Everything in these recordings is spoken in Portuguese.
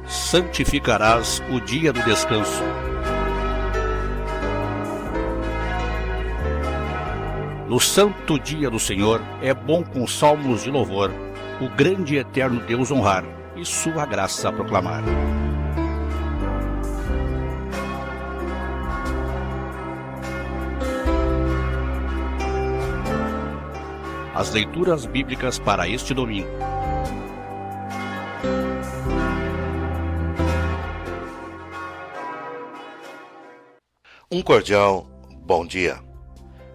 Santificarás o dia do descanso. No santo dia do Senhor é bom com salmos de louvor o grande e eterno Deus honrar e sua graça proclamar. As leituras bíblicas para este domingo. Um cordial bom dia.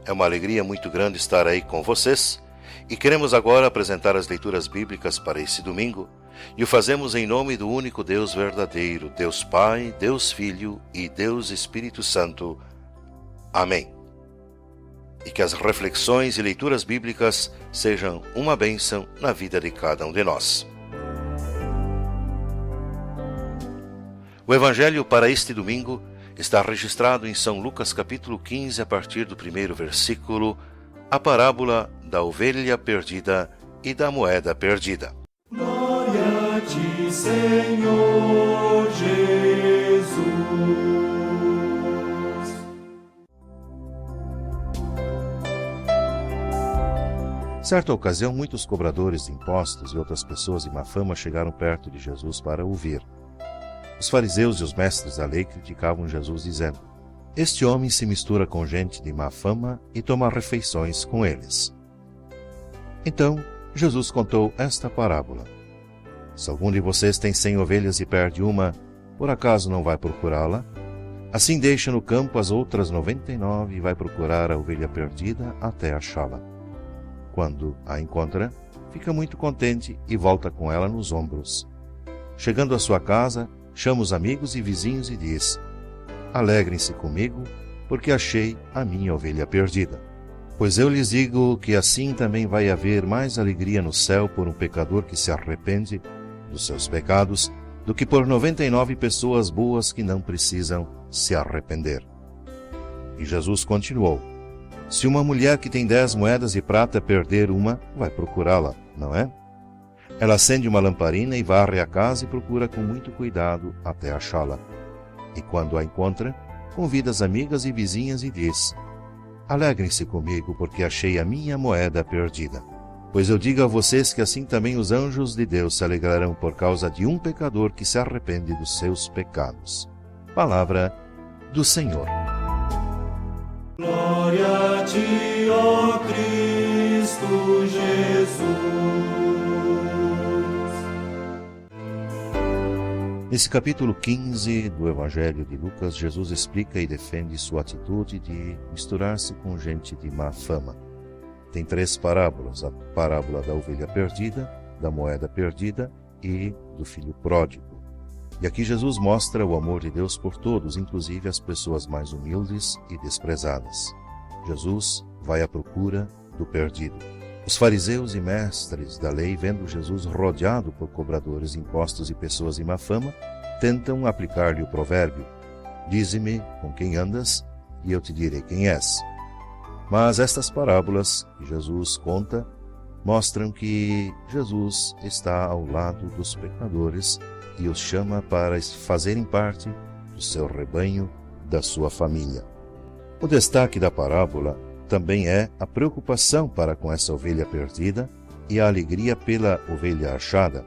É uma alegria muito grande estar aí com vocês e queremos agora apresentar as leituras bíblicas para esse domingo e o fazemos em nome do único Deus verdadeiro, Deus Pai, Deus Filho e Deus Espírito Santo. Amém. E que as reflexões e leituras bíblicas sejam uma bênção na vida de cada um de nós. O Evangelho para este domingo está registrado em São Lucas capítulo 15, a partir do 1º versículo, a parábola da ovelha perdida e da moeda perdida. Glória a ti, Senhor Jesus. Certa ocasião, muitos cobradores de impostos e outras pessoas de má fama chegaram perto de Jesus para ouvir. Os fariseus e os mestres da lei criticavam Jesus, dizendo: "Este homem se mistura com gente de má fama e toma refeições com eles." Então, Jesus contou esta parábola: "Se algum de vocês tem 100 ovelhas e perde uma, por acaso não vai procurá-la? Assim deixa no campo as outras 99 e vai procurar a ovelha perdida até achá-la. Quando a encontra, fica muito contente e volta com ela nos ombros. Chegando à sua casa, chama os amigos e vizinhos e diz: Alegrem-se comigo, porque achei a minha ovelha perdida. Pois eu lhes digo que assim também vai haver mais alegria no céu por um pecador que se arrepende dos seus pecados, do que por 99 pessoas boas que não precisam se arrepender." E Jesus continuou: "Se uma mulher que tem 10 moedas de prata perder uma, vai procurá-la, não é? Ela acende uma lamparina e varre a casa e procura com muito cuidado até achá-la. E quando a encontra, convida as amigas e vizinhas e diz: Alegrem-se comigo, porque achei a minha moeda perdida. Pois eu digo a vocês que assim também os anjos de Deus se alegrarão por causa de um pecador que se arrepende dos seus pecados." Palavra do Senhor. Glória a ti, ó Cristo Jesus. Nesse capítulo 15 do Evangelho de Lucas, Jesus explica e defende sua atitude de misturar-se com gente de má fama. Tem 3 parábolas: a parábola da ovelha perdida, da moeda perdida e do filho pródigo. E aqui Jesus mostra o amor de Deus por todos, inclusive as pessoas mais humildes e desprezadas. Jesus vai à procura do perdido. Os fariseus e mestres da lei, vendo Jesus rodeado por cobradores de impostos e pessoas de má fama, tentam aplicar-lhe o provérbio: "Dize-me com quem andas, e eu te direi quem és." Mas estas parábolas que Jesus conta mostram que Jesus está ao lado dos pecadores e os chama para fazerem parte do seu rebanho, da sua família. O destaque da parábola também é a preocupação para com essa ovelha perdida e a alegria pela ovelha achada.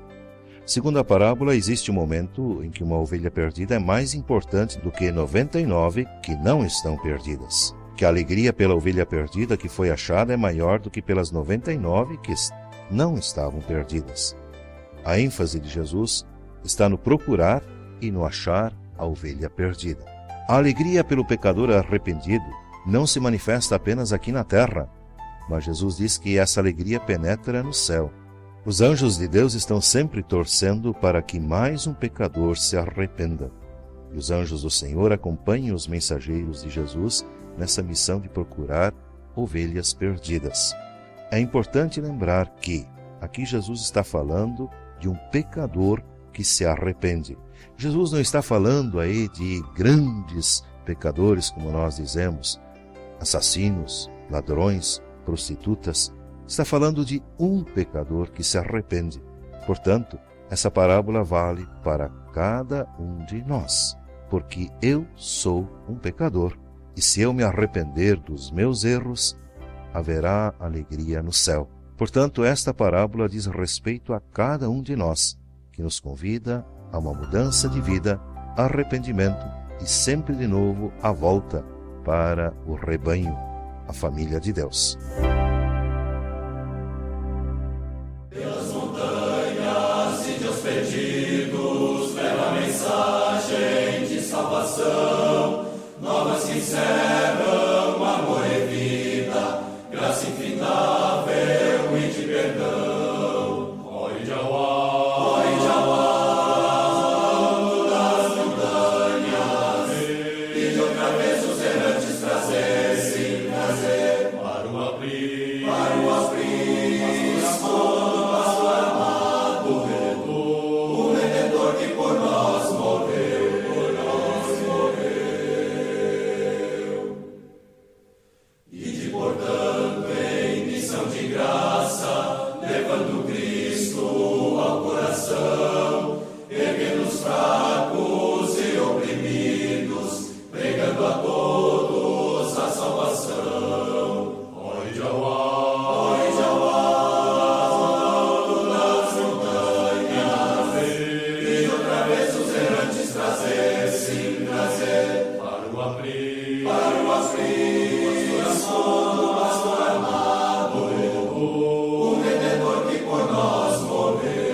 Segundo a parábola, existe um momento em que uma ovelha perdida é mais importante do que 99 que não estão perdidas. Que a alegria pela ovelha perdida que foi achada é maior do que pelas 99 que não estavam perdidas. A ênfase de Jesus está no procurar e no achar a ovelha perdida. A alegria pelo pecador arrependido não se manifesta apenas aqui na terra, mas Jesus diz que essa alegria penetra no céu. Os anjos de Deus estão sempre torcendo para que mais um pecador se arrependa. E os anjos do Senhor acompanham os mensageiros de Jesus nessa missão de procurar ovelhas perdidas. É importante lembrar que aqui Jesus está falando de um pecador que se arrepende. Jesus não está falando aí de grandes pecadores, como nós dizemos, assassinos, ladrões, prostitutas. Está falando de um pecador que se arrepende. Portanto, essa parábola vale para cada um de nós, porque eu sou um pecador, e se eu me arrepender dos meus erros, haverá alegria no céu. Portanto, esta parábola diz respeito a cada um de nós, que nos convida a uma mudança de vida, arrependimento e sempre de novo a volta para o rebanho, a família de Deus. Pelas montanhas e Deus perdidos, leva a mensagem de salvação, novas que encerram amor e vida, graça infindável e de perdão. Oi, Jauá, alto das montanhas, e de outra vez os errantes trazer, sim, trazer para o abrir, pastor amado, o Redentor que por nós morreu, E de portanto em missão de graça, levando Cristo ao coração, erguendo os fracos e oprimidos, pregando a todos a salvação. Oi, Jauá, alto das montanhas, e outra vez os errantes trazer, sim, trazer para o abrir, pastor amado, o Redentor que por nós morreu,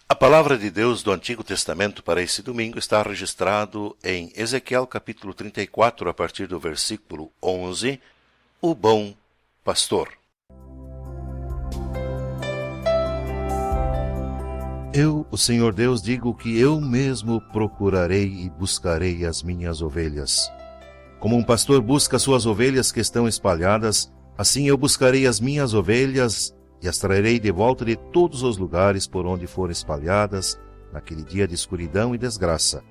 A palavra de Deus do Antigo Testamento para esse domingo está registrado em Ezequiel capítulo 34, a partir do versículo 11, o bom pastor. Eu, o Senhor Deus, digo que eu mesmo procurarei e buscarei as minhas ovelhas. Como um pastor busca suas ovelhas que estão espalhadas, assim eu buscarei as minhas ovelhas e as trarei de volta de todos os lugares por onde forem espalhadas, naquele dia de escuridão e desgraça.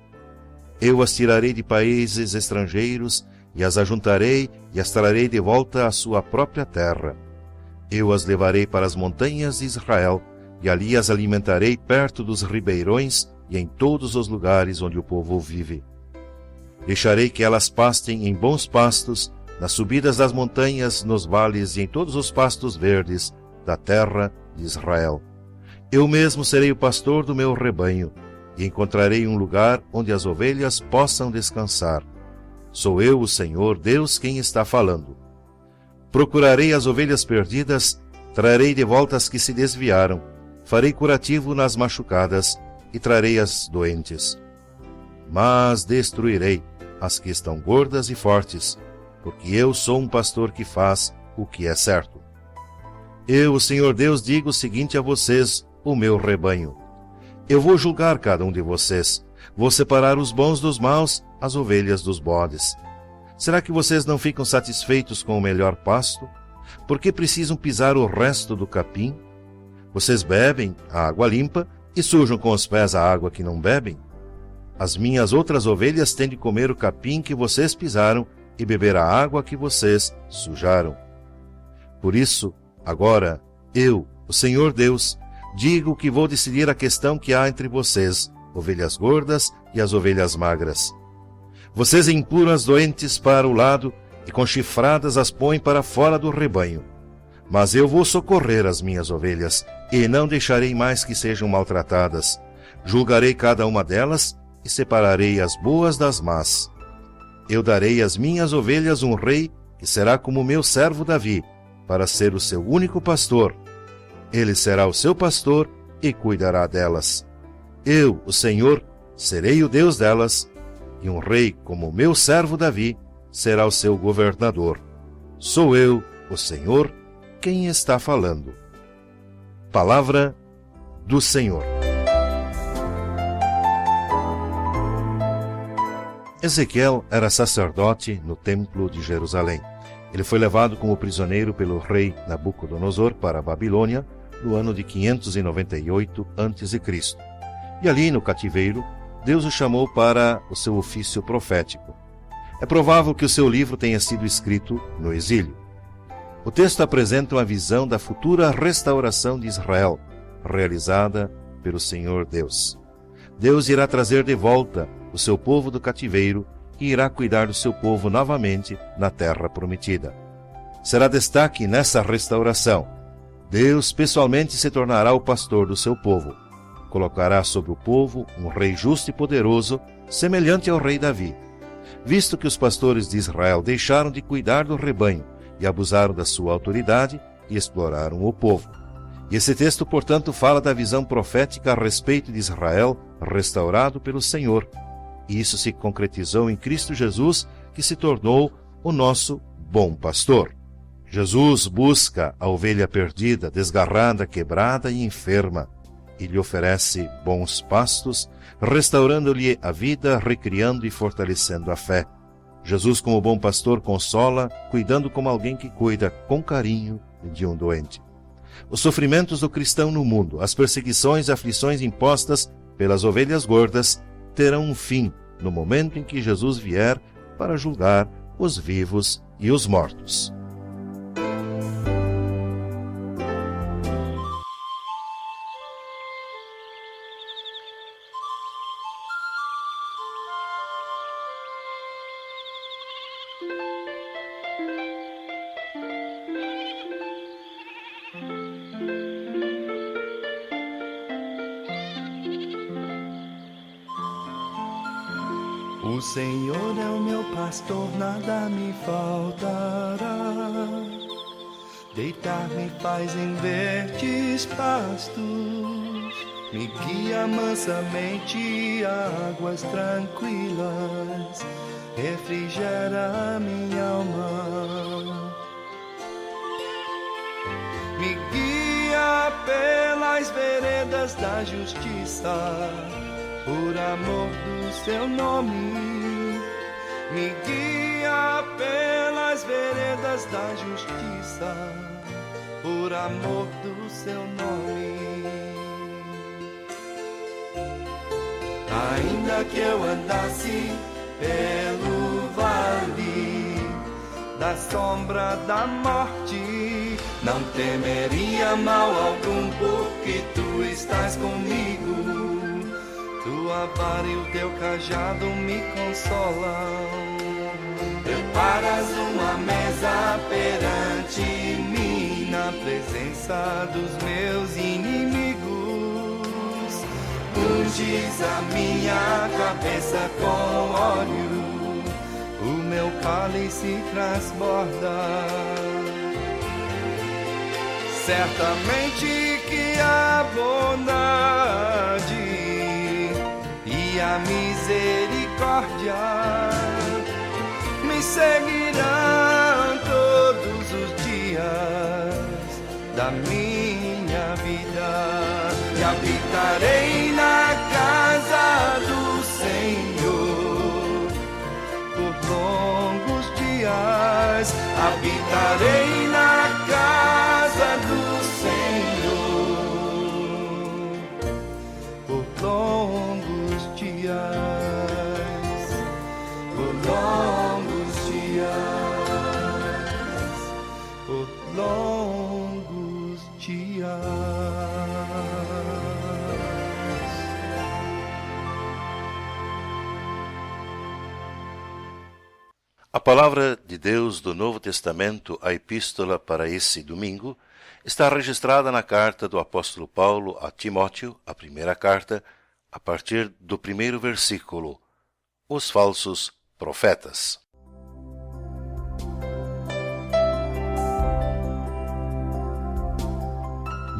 Eu as tirarei de países estrangeiros e as ajuntarei e as trarei de volta à sua própria terra. Eu as levarei para as montanhas de Israel, e ali as alimentarei perto dos ribeirões e em todos os lugares onde o povo vive. Deixarei que elas pastem em bons pastos, nas subidas das montanhas, nos vales e em todos os pastos verdes da terra de Israel. Eu mesmo serei o pastor do meu rebanho, e encontrarei um lugar onde as ovelhas possam descansar. Sou eu, o Senhor Deus, quem está falando. Procurarei as ovelhas perdidas, trarei de volta as que se desviaram, farei curativo nas machucadas e trarei as doentes. Mas destruirei as que estão gordas e fortes, porque eu sou um pastor que faz o que é certo. Eu, o Senhor Deus, digo o seguinte a vocês, o meu rebanho. Eu vou julgar cada um de vocês, vou separar os bons dos maus, as ovelhas dos bodes. Será que vocês não ficam satisfeitos com o melhor pasto? Por que precisam pisar o resto do capim? Vocês bebem a água limpa e sujam com os pés a água que não bebem? As minhas outras ovelhas têm de comer o capim que vocês pisaram e beber a água que vocês sujaram. Por isso, agora, eu, o Senhor Deus, digo que vou decidir a questão que há entre vocês, ovelhas gordas e as ovelhas magras. Vocês empurram as doentes para o lado e com chifradas as põem para fora do rebanho. Mas eu vou socorrer as minhas ovelhas, e não deixarei mais que sejam maltratadas. Julgarei cada uma delas, e separarei as boas das más. Eu darei às minhas ovelhas um rei, que será como meu servo Davi, para ser o seu único pastor. Ele será o seu pastor, e cuidará delas. Eu, o Senhor, serei o Deus delas, e um rei como meu servo Davi, será o seu governador. Sou eu, o Senhor, quem está falando. Palavra do Senhor. Ezequiel era sacerdote no templo de Jerusalém. Ele foi levado como prisioneiro pelo rei Nabucodonosor para a Babilônia no ano de 598 a.C. E ali no cativeiro, Deus o chamou para o seu ofício profético. É provável que o seu livro tenha sido escrito no exílio. O texto apresenta uma visão da futura restauração de Israel, realizada pelo Senhor Deus. Deus irá trazer de volta o seu povo do cativeiro e irá cuidar do seu povo novamente na terra prometida. Será destaque nessa restauração. Deus pessoalmente se tornará o pastor do seu povo. Colocará sobre o povo um rei justo e poderoso, semelhante ao rei Davi. Visto que os pastores de Israel deixaram de cuidar do rebanho e abusaram da sua autoridade e exploraram o povo. E esse texto, portanto, fala da visão profética a respeito de Israel restaurado pelo Senhor. E isso se concretizou em Cristo Jesus, que se tornou o nosso bom pastor. Jesus busca a ovelha perdida, desgarrada, quebrada e enferma, e lhe oferece bons pastos, restaurando-lhe a vida, recriando e fortalecendo a fé. Jesus, como bom pastor, consola, cuidando como alguém que cuida com carinho de um doente. Os sofrimentos do cristão no mundo, as perseguições e aflições impostas pelas ovelhas gordas, terão um fim no momento em que Jesus vier para julgar os vivos e os mortos. O Senhor é o meu pastor, nada me faltará. Deitar-me faz em verdes pastos, me guia mansamente a águas tranquilas, refrigera minha alma. Me guia pelas veredas da justiça, por amor do seu nome. Me guia pelas veredas da justiça, por amor do seu nome. Ainda que eu andasse pelo vale da sombra da morte, não temeria mal algum, porque tu estás comigo. Tua vara e o teu cajado me consolam. Preparas uma mesa perante mim, na presença dos meus inimigos. Unges a minha cabeça com óleo, o meu cálice transborda. Certamente que a bondade e a misericórdia me seguirão todos os dias da minha vida, e habitarei na casa do Senhor por longos dias. Habitarei na casa do Senhor por longos dias, por longos dias, por longos dias. A palavra de Deus do Novo Testamento, a epístola para esse domingo, está registrada na carta do apóstolo Paulo a Timóteo, a primeira carta, a partir do primeiro versículo: os falsos profetas.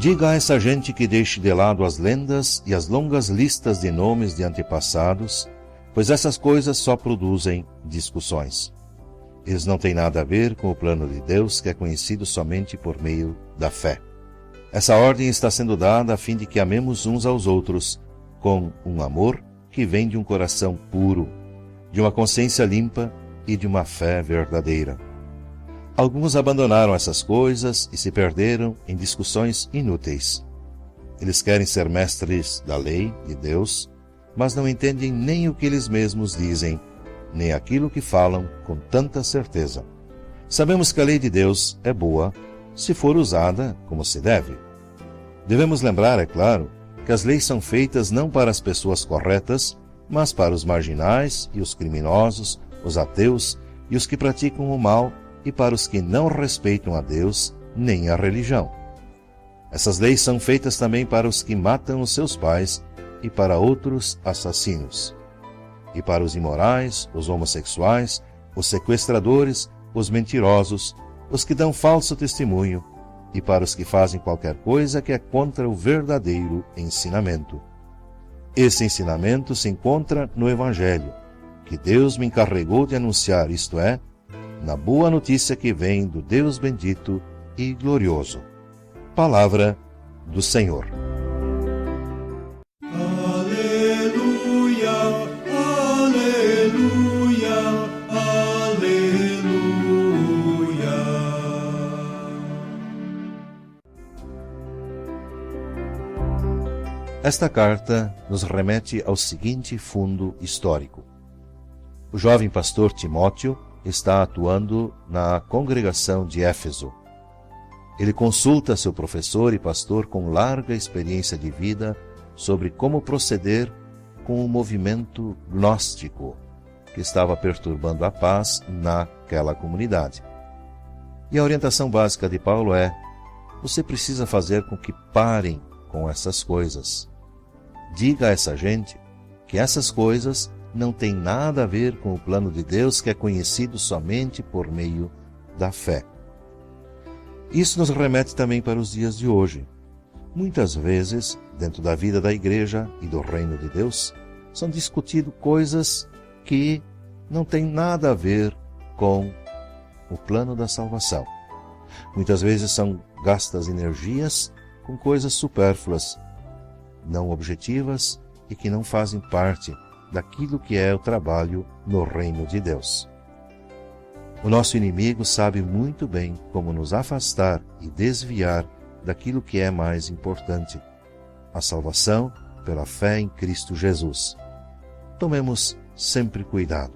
Diga a essa gente que deixe de lado as lendas e as longas listas de nomes de antepassados, pois essas coisas só produzem discussões. Eles não têm nada a ver com o plano de Deus, que é conhecido somente por meio da fé. Essa ordem está sendo dada a fim de que amemos uns aos outros, com um amor que vem de um coração puro, de uma consciência limpa e de uma fé verdadeira. Alguns abandonaram essas coisas e se perderam em discussões inúteis. Eles querem ser mestres da lei de Deus, mas não entendem nem o que eles mesmos dizem, nem aquilo que falam com tanta certeza. Sabemos que a lei de Deus é boa se for usada como se deve. Devemos lembrar, é claro, que as leis são feitas não para as pessoas corretas, mas para os marginais e os criminosos, os ateus e os que praticam o mal, e para os que não respeitam a Deus nem a religião. Essas leis são feitas também para os que matam os seus pais e para outros assassinos, e para os imorais, os homossexuais, os sequestradores, os mentirosos, os que dão falso testemunho, e para os que fazem qualquer coisa que é contra o verdadeiro ensinamento. Esse ensinamento se encontra no Evangelho, que Deus me encarregou de anunciar, isto é, na boa notícia que vem do Deus bendito e glorioso. Palavra do Senhor. Aleluia, aleluia, aleluia. Esta carta nos remete ao seguinte fundo histórico. O jovem pastor Timóteo está atuando na congregação de Éfeso. Ele consulta seu professor e pastor com larga experiência de vida sobre como proceder com o movimento gnóstico que estava perturbando a paz naquela comunidade. E a orientação básica de Paulo é: você precisa fazer com que parem com essas coisas. Diga a essa gente que essas coisas não têm nada a ver com o plano de Deus, que é conhecido somente por meio da fé. Isso nos remete também para os dias de hoje. Muitas vezes, dentro da vida da igreja e do reino de Deus, são discutidas coisas que não têm nada a ver com o plano da salvação. Muitas vezes são gastas energias com coisas supérfluas, não objetivas e que não fazem parte daquilo que é o trabalho no reino de Deus. O nosso inimigo sabe muito bem como nos afastar e desviar daquilo que é mais importante: a salvação pela fé em Cristo Jesus. Tomemos sempre cuidado.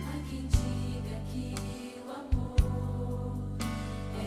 Há quem diga que o amor é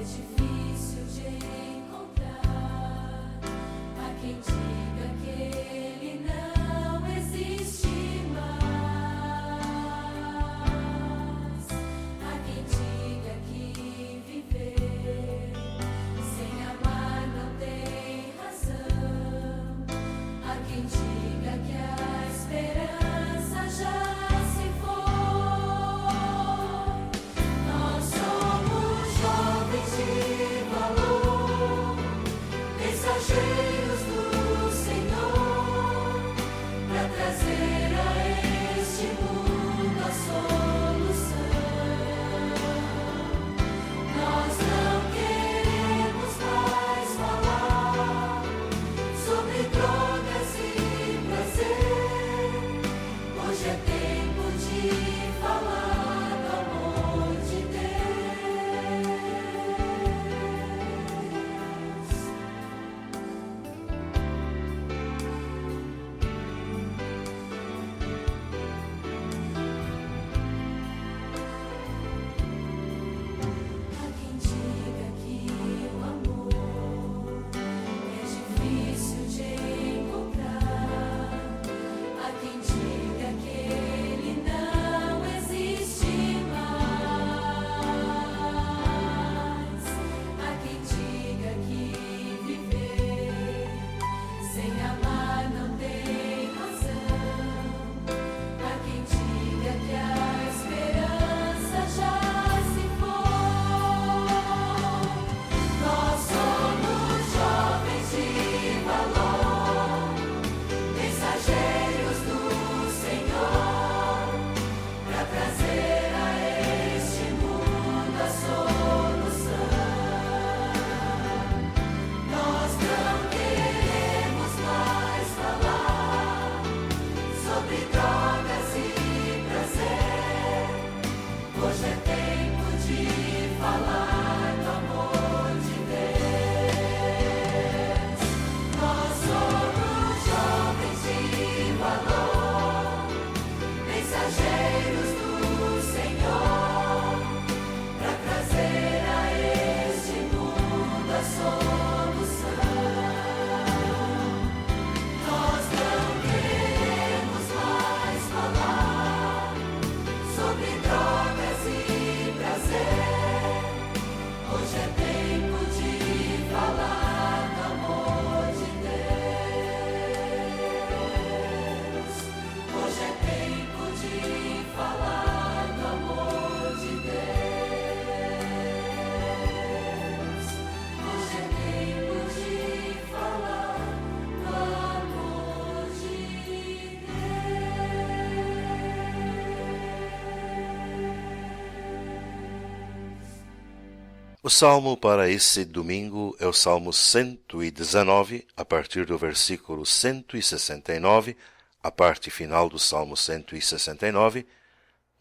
O salmo para esse domingo é o Salmo 119, a partir do versículo 169, a parte final do Salmo 169.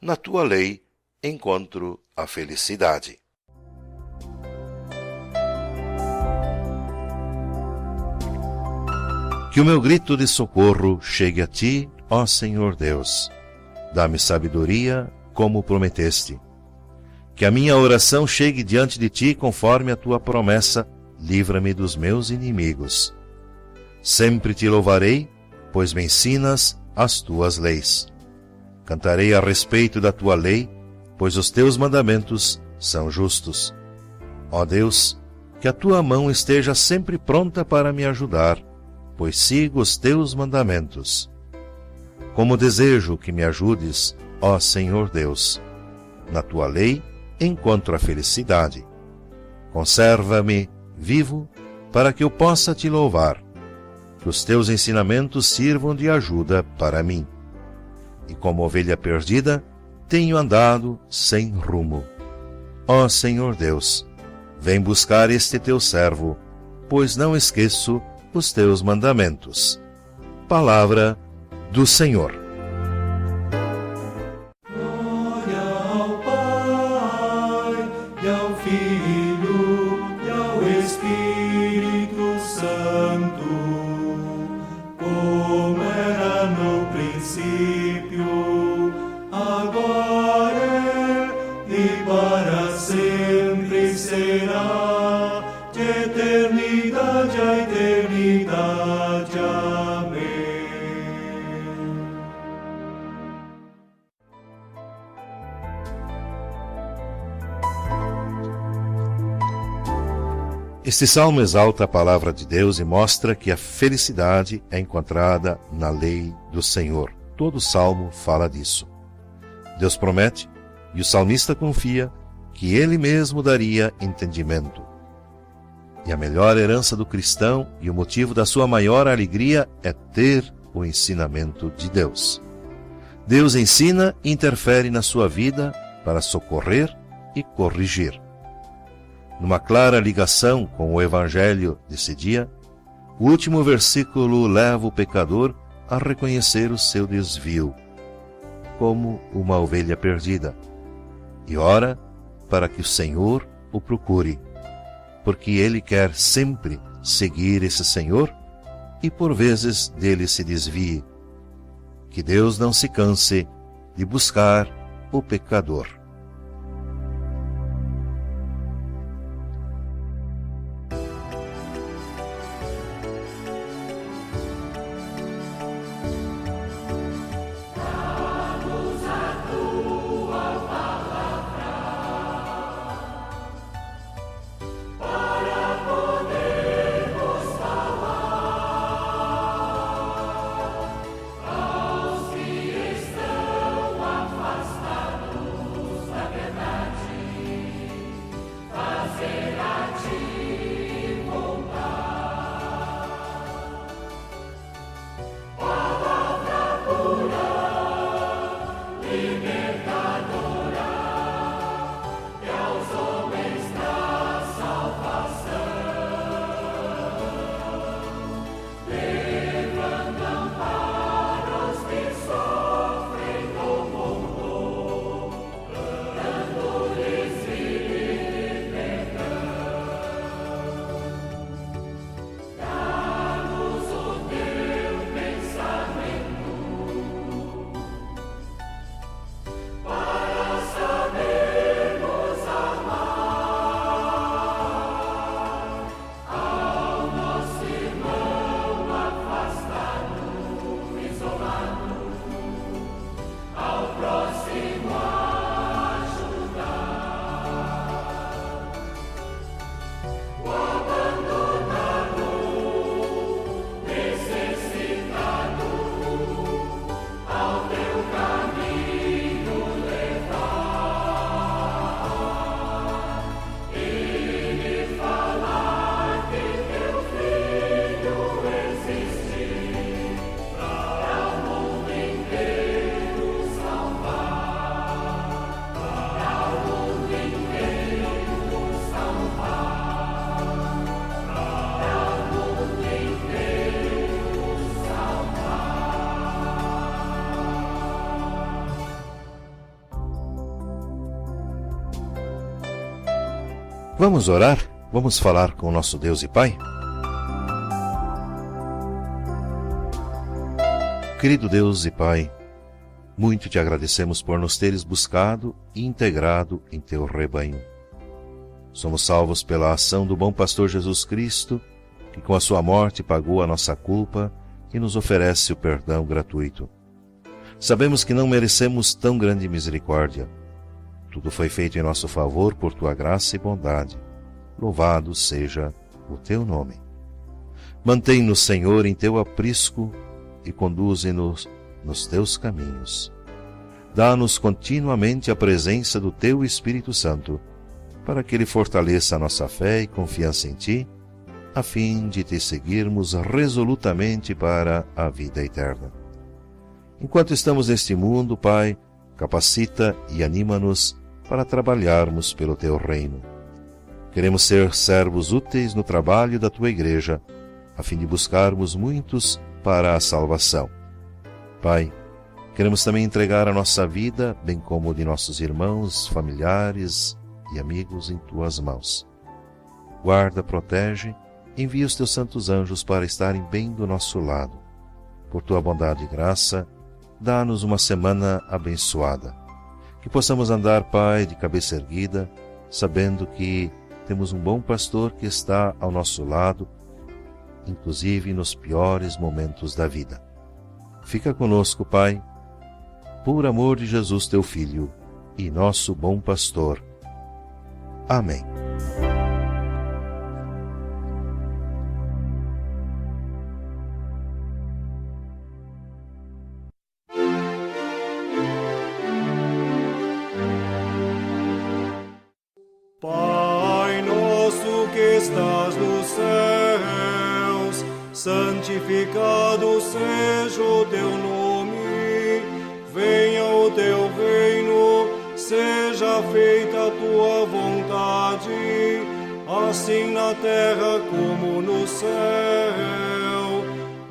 Na tua lei encontro a felicidade. Que o meu grito de socorro chegue a ti, ó Senhor Deus. Dá-me sabedoria, como prometeste. Que a minha oração chegue diante de ti conforme a tua promessa, livra-me dos meus inimigos. Sempre te louvarei, pois me ensinas as tuas leis. Cantarei a respeito da tua lei, pois os teus mandamentos são justos. Ó Deus, que a tua mão esteja sempre pronta para me ajudar, pois sigo os teus mandamentos. Como desejo que me ajudes, ó Senhor Deus. Na tua lei encontro a felicidade. Conserva-me vivo para que eu possa te louvar. Que os teus ensinamentos sirvam de ajuda para mim. E como ovelha perdida, tenho andado sem rumo. Ó Senhor Deus, vem buscar este teu servo, pois não esqueço os teus mandamentos. Palavra do Senhor. Este salmo exalta a palavra de Deus e mostra que a felicidade é encontrada na lei do Senhor. Todo o salmo fala disso. Deus promete, e o salmista confia, que Ele mesmo daria entendimento. E a melhor herança do cristão e o motivo da sua maior alegria é ter o ensinamento de Deus. Deus ensina e interfere na sua vida para socorrer e corrigir. Numa clara ligação com o Evangelho desse dia, o último versículo leva o pecador a reconhecer o seu desvio, como uma ovelha perdida, e ora para que o Senhor o procure, porque ele quer sempre seguir esse Senhor e por vezes dele se desvie. Que Deus não se canse de buscar o pecador. Vamos orar? Vamos falar com o nosso Deus e Pai? Querido Deus e Pai, muito te agradecemos por nos teres buscado e integrado em teu rebanho. Somos salvos pela ação do bom pastor Jesus Cristo, que com a sua morte pagou a nossa culpa e nos oferece o perdão gratuito. Sabemos que não merecemos tão grande misericórdia. Tudo foi feito em nosso favor por tua graça e bondade. Louvado seja o teu nome. Mantém-nos, Senhor, em teu aprisco e conduze-nos nos teus caminhos. Dá-nos continuamente a presença do teu Espírito Santo, para que ele fortaleça a nossa fé e confiança em ti, a fim de te seguirmos resolutamente para a vida eterna. Enquanto estamos neste mundo, Pai, capacita e anima-nos para trabalharmos pelo teu reino. Queremos ser servos úteis no trabalho da tua igreja, a fim de buscarmos muitos para a salvação. Pai, queremos também entregar a nossa vida, bem como de nossos irmãos, familiares e amigos, em tuas mãos. Guarda, protege, envia os teus santos anjos para estarem bem do nosso lado. Por tua bondade e graça, dá-nos uma semana abençoada. Que possamos andar, Pai, de cabeça erguida, sabendo que temos um bom pastor que está ao nosso lado, inclusive nos piores momentos da vida. Fica conosco, Pai, por amor de Jesus, teu Filho, e nosso bom pastor. Amém. Pai nosso que estás nos céus, santificado seja o teu nome. Venha o teu reino, seja feita a tua vontade, assim na terra como no céu.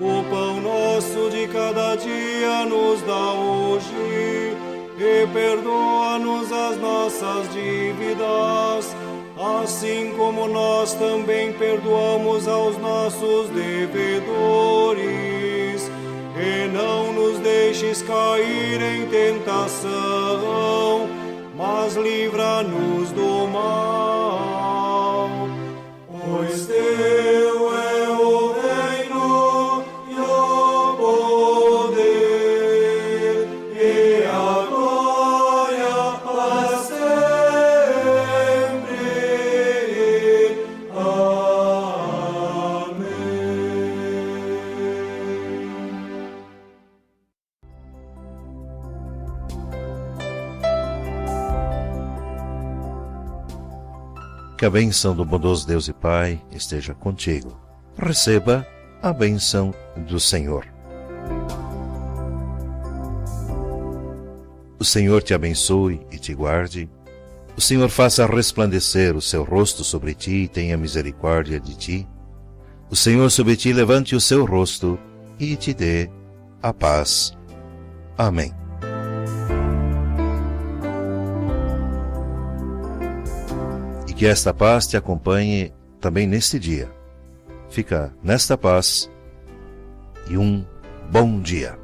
O pão nosso de cada dia nos dá hoje, e perdoa-nos as nossas dívidas, assim como nós também perdoamos aos nossos devedores. E não nos deixes cair em tentação, mas livra-nos do mal. Pois teu é o reino e o poder e a glória para sempre. Amém. Que a bênção do bondoso Deus e Pai esteja contigo. Receba a bênção do Senhor. O Senhor te abençoe e te guarde. O Senhor faça resplandecer o seu rosto sobre ti e tenha misericórdia de ti. O Senhor sobre ti levante o seu rosto e te dê a paz. Amém. E que esta paz te acompanhe também neste dia. Fica nesta paz e um bom dia.